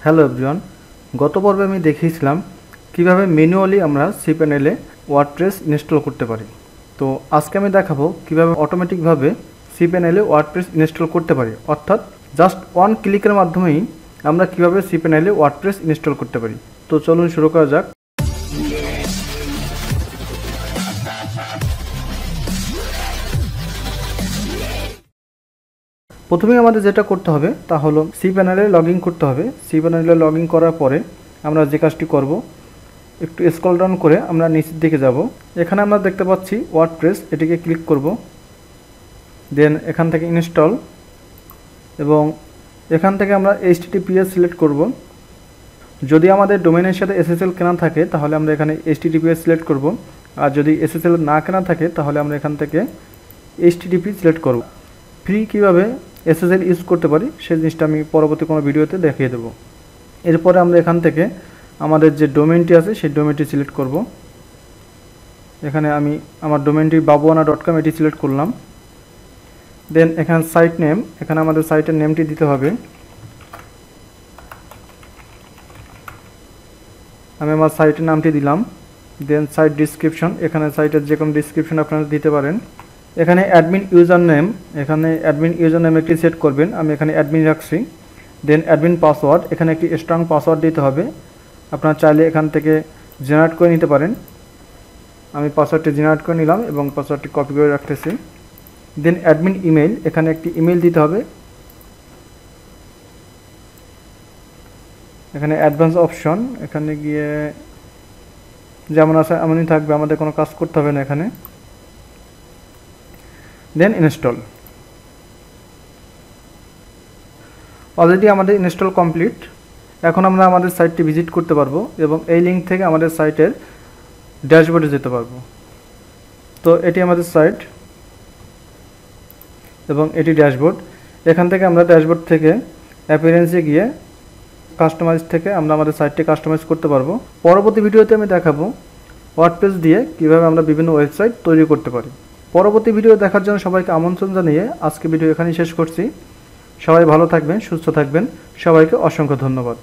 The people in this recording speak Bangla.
হ্যালো এভরিওয়ান, গত পর্বে আমি দেখিয়েছিলাম কিভাবে ম্যানুয়ালি আমরা সিপ্যানেলে ওয়ার্ডপ্রেস ইনস্টল করতে পারি। তো আজকে আমি দেখাবো কিভাবে অটোমেটিকভাবে সিপ্যানেলে ওয়ার্ডপ্রেস ইনস্টল করতে পারি, অর্থাৎ জাস্ট ওয়ান ক্লিকের মাধ্যমেই আমরা কিভাবে সিপ্যানেলে ওয়ার্ডপ্রেস ইনস্টল করতে পারি। তো চলুন শুরু করা যাক। প্রথমেই আমাদের যেটা করতে হবে তা হলো সিপ্যানেলে লগ ইন করতে হবে। সিপ্যানেলে লগ ইন করার পরে আমরা যে কাজটি করব, একটু স্ক্রল ডাউন করে আমরা নিচের দিকে যাব। এখানে আমরা দেখতে পাচ্ছি ওয়ার্ডপ্রেস, এটিকে ক্লিক করব। দেন এখান থেকে ইনস্টল, এবং এখান থেকে আমরা HTTPS সিলেক্ট করব। যদি আমাদের ডোমেনের সাথে SSL কেনা থাকে তাহলে আমরা এখানে HTTPS সিলেক্ট করব, আর যদি SSL না কেনা থাকে তাহলে আমরা এখান থেকে HTTP সিলেক্ট করব। ফ্রি কীভাবে SSL ইউজ করতে পারি সেই জিনিসটা আমি পরবর্তী কোনো ভিডিওতে দেখিয়ে দেবো। এরপরে আমরা এখান থেকে আমাদের যে ডোমেনটি আছে সেই ডোমেনটি সিলেক্ট করব। এখানে আমি আমার ডোমেনটি babuana.com এটি সিলেক্ট করলাম। দেন এখানে সাইট নেম, এখানে আমাদের সাইটের নেমটি দিতে হবে। আমি আমার সাইটের নামটি দিলাম। দেন সাইট ডিসক্রিপশন, এখানে সাইটের যে কোনো ডিসক্রিপশন আপনারা দিতে পারেন। এখানে অ্যাডমিন ইউজার নেম, এখানে অ্যাডমিন ইউজার নেম একটি সেট করবেন, আমি এখানে অ্যাডমিন রাখছি। দেন অ্যাডমিন পাসওয়ার্ড, এখানে একটি স্ট্রং পাসওয়ার্ড দিতে হবে। আপনারা চাইলে এখান থেকে জেনারেট করে নিতে পারেন। আমি পাসওয়ার্ডটি জেনারেট করে নিলাম এবং পাসওয়ার্ডটি কপি করে রাখতেছি। দেন অ্যাডমিন ইমেল, এখানে একটি ইমেল দিতে হবে। এখানে অ্যাডভান্স অপশন, এখানে গিয়ে যেমন আছে এমনই থাকবে, আমাদের কোনো কাজ করতে হবে না এখানে। Then install. অলরেডি আমাদের ইনস্টল কমপ্লিট। এখন আমরা আমাদের সাইটটি ভিজিট করতে পারবো এবং এই লিঙ্ক থেকে আমাদের সাইটের ড্যাশবোর্ডে যেতে পারবো। তো এটি আমাদের সাইট এবং এটি ড্যাশবোর্ড। এখান থেকে আমরা ড্যাশবোর্ড থেকে অ্যাপিয়ারেন্সে গিয়ে কাস্টমাইজ থেকে আমরা আমাদের সাইটটি কাস্টমাইজ করতে পারবো। পরবর্তী ভিডিওতে আমি দেখাবো ওয়ার্ডপ্রেস দিয়ে কিভাবে আমরা বিভিন্ন ওয়েবসাইট তৈরি করতে পারি। পরবর্তী ভিডিও দেখার জন্য সবাইকে আমন্ত্রণ জানিয়ে আজকে ভিডিও এখানেই শেষ করছি। সবাই ভালো থাকবেন, সুস্থ থাকবেন। সবাইকে অসংখ্য ধন্যবাদ।